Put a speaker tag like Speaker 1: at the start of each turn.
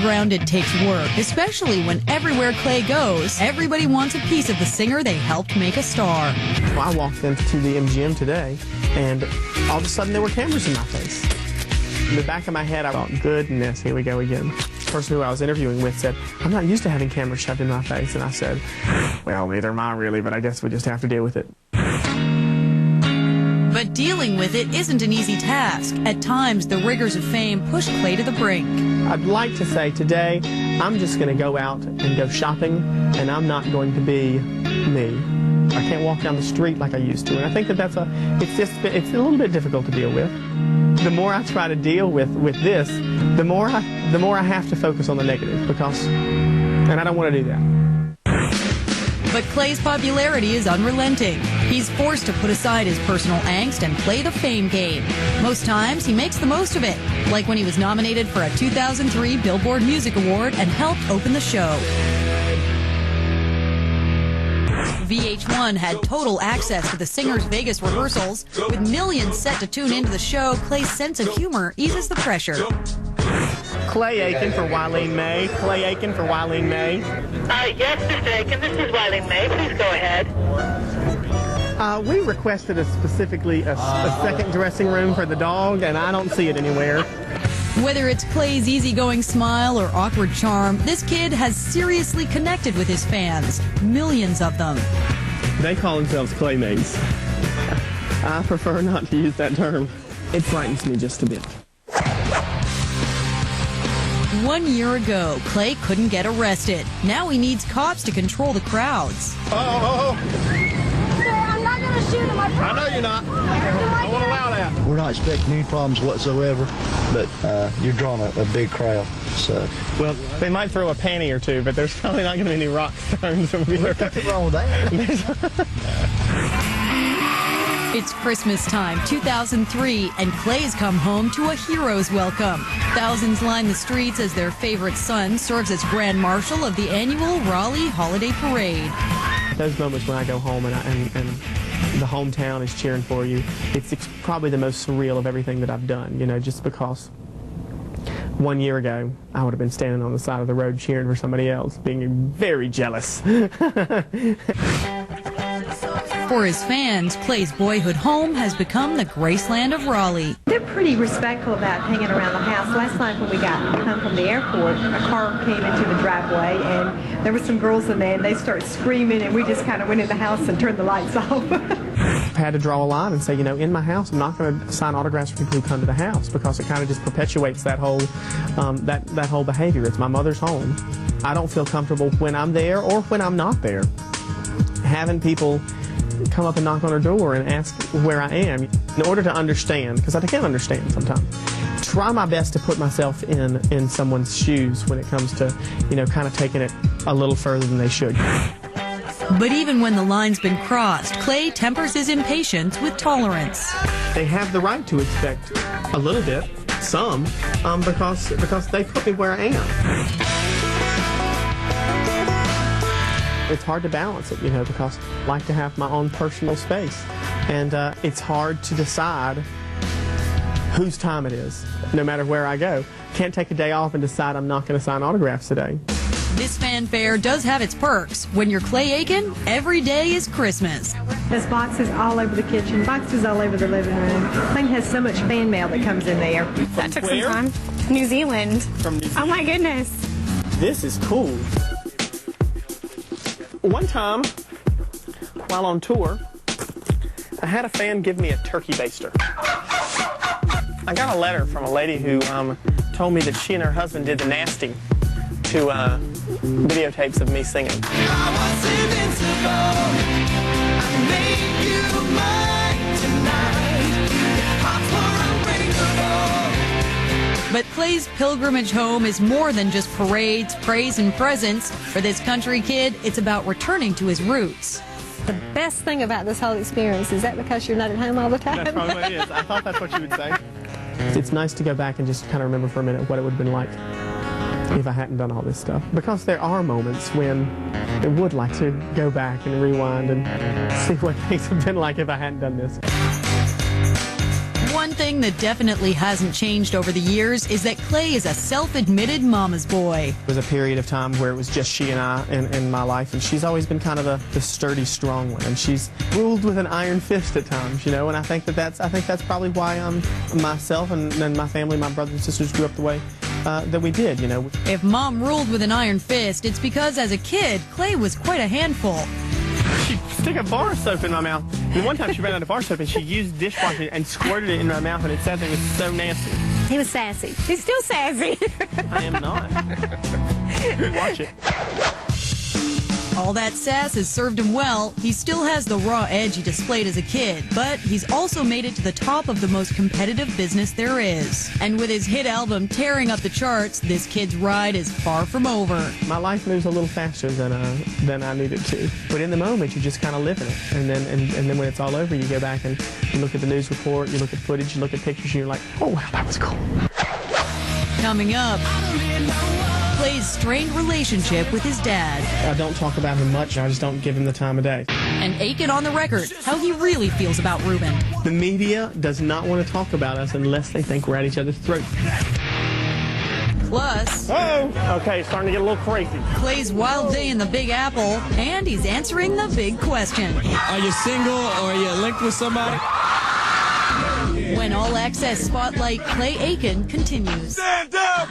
Speaker 1: grounded takes work, especially when everywhere Clay goes, everybody wants a piece of the singer they helped make a star.
Speaker 2: Well, I walked into the MGM today, and all of a sudden there were cameras in my face. In the back of my head, I thought, goodness, here we go again. The person who I was interviewing with said, I'm not used to having cameras shoved in my face. And I said, well, neither am I really, but I guess we just have to deal with it.
Speaker 1: But dealing with it isn't an easy task. At times, the rigors of fame push Clay to the brink.
Speaker 2: I'd like to say today, I'm just going to go out and go shopping, and I'm not going to be me. I can't walk down the street like I used to, and I think that it's a little bit difficult to deal with. The more I try to deal with this, the more I have to focus on the negative, and I don't want to do that.
Speaker 1: But Clay's popularity is unrelenting. He's forced to put aside his personal angst and play the fame game. Most times, he makes the most of it, like when he was nominated for a 2003 Billboard Music Award and helped open the show. VH1 had total access to the singer's Vegas rehearsals. With millions set to tune into the show, Clay's sense of humor eases the pressure.
Speaker 2: Clay Aiken for Wileen May. Clay Aiken for Wileen May.
Speaker 3: Yes, Mr. Aiken, this is Wileen May. Please go ahead.
Speaker 2: We requested specifically a second dressing room for the dog, and I don't see it anywhere.
Speaker 1: Whether it's Clay's easygoing smile or awkward charm, this kid has seriously connected with his fans, millions of them.
Speaker 2: They call themselves Claymates. I prefer not to use that term. It frightens me just a bit.
Speaker 1: 1 year ago, Clay couldn't get arrested. Now he needs cops to control the crowds.
Speaker 4: Oh. Sir, I'm not going to shoot him. I know you're not. I won't allow that.
Speaker 5: We're not expecting any problems whatsoever, but you're drawing a big crowd. So,
Speaker 2: well, they might throw a panty or two, but there's probably not going to be any rocks thrown.
Speaker 5: There's nothing wrong with that.
Speaker 1: It's Christmas time, 2003, and Clay's come home to a hero's welcome. Thousands line the streets as their favorite son serves as Grand Marshal of the annual Raleigh Holiday Parade.
Speaker 2: Those moments when I go home and the hometown is cheering for you, it's probably the most surreal of everything that I've done, just because 1 year ago, I would have been standing on the side of the road cheering for somebody else, being very jealous.
Speaker 1: For his fans, Clay's boyhood home has become the Graceland of Raleigh.
Speaker 6: They're pretty respectful about hanging around the house. Last night when we got home from the airport, a car came into the driveway and there were some girls in there and they started screaming and we just kind of went in the house and turned the lights off.
Speaker 2: I had to draw a line and say, in my house, I'm not going to sign autographs for people who come to the house because it kind of just perpetuates that whole that whole behavior. It's my mother's home. I don't feel comfortable when I'm there or when I'm not there. Having people come up and knock on her door and ask where I am in order to understand, because I can't understand sometimes. Try my best to put myself in someone's shoes when it comes to, kind of taking it a little further than they should.
Speaker 1: But even when the line's been crossed, Clay tempers his impatience with tolerance.
Speaker 2: They have the right to expect a little bit, some, because they put me where I am. It's hard to balance it, because I like to have my own personal space. And it's hard to decide whose time it is, no matter where I go. Can't take a day off and decide I'm not going to sign autographs today.
Speaker 1: This fanfare does have its perks. When you're Clay Aiken, every day is Christmas.
Speaker 6: There's boxes all over the kitchen, boxes all over the living room. The thing has so much fan mail that comes in there.
Speaker 7: That took some time. New Zealand.
Speaker 2: From New Zealand.
Speaker 7: Oh my goodness.
Speaker 2: This is cool. One time, while on tour, I had a fan give me a turkey baster. I got a letter from a lady who told me that she and her husband did the nasty to videotapes of me singing. I was invincible. I made you mine tonight. Hearts were unbreakable.
Speaker 1: But Clay's pilgrimage home is more than just parades, praise, and presents. For this country kid, it's about returning to his roots.
Speaker 7: The best thing about this whole experience, is that because you're not at home all the time?
Speaker 2: That's probably what it is. I thought that's what you would say. It's nice to go back and just kind of remember for a minute what it would have been like if I hadn't done all this stuff. Because there are moments when I would like to go back and rewind and see what things have been like if I hadn't done this.
Speaker 1: One thing that definitely hasn't changed over the years is that Clay is a self-admitted mama's boy.
Speaker 2: There was a period of time where it was just she and I in my life, and she's always been kind of the sturdy, strong one, and she's ruled with an iron fist at times, you know, and I think that's probably why myself and my family, my brothers and sisters grew up the way that we did, you know.
Speaker 1: If Mom ruled with an iron fist, it's because as a kid, Clay was quite a handful.
Speaker 2: She'd stick a bar of soap in my mouth. And one time she ran out of bar soap and she used dishwasher and squirted it in my mouth, and it said it was so nasty.
Speaker 7: He was sassy. He's still sassy.
Speaker 2: I am not. Watch it.
Speaker 1: All that sass has served him well. He still has the raw edge he displayed as a kid, but he's also made it to the top of the most competitive business there is. And with his hit album tearing up the charts, this kid's ride is far from over.
Speaker 2: My life moves a little faster than I need it to. But in the moment, you just kind of live in it. And then when it's all over, you go back and you look at the news report, you look at footage, you look at pictures, and you're like, oh, wow, that was cool.
Speaker 1: Coming up, Clay's strained relationship with his dad.
Speaker 2: I don't talk about him much. I just don't give him the time of day.
Speaker 1: And Aiken on the record, how he really feels about Ruben.
Speaker 2: The media does not want to talk about us unless they think we're at each other's throats.
Speaker 1: Plus,
Speaker 2: okay, starting to get a little crazy.
Speaker 1: Clay's wild day in the Big Apple, and he's answering the big question.
Speaker 8: Are you single or are you linked with somebody?
Speaker 1: When All Access Spotlight Clay Aiken continues.
Speaker 8: Stand up!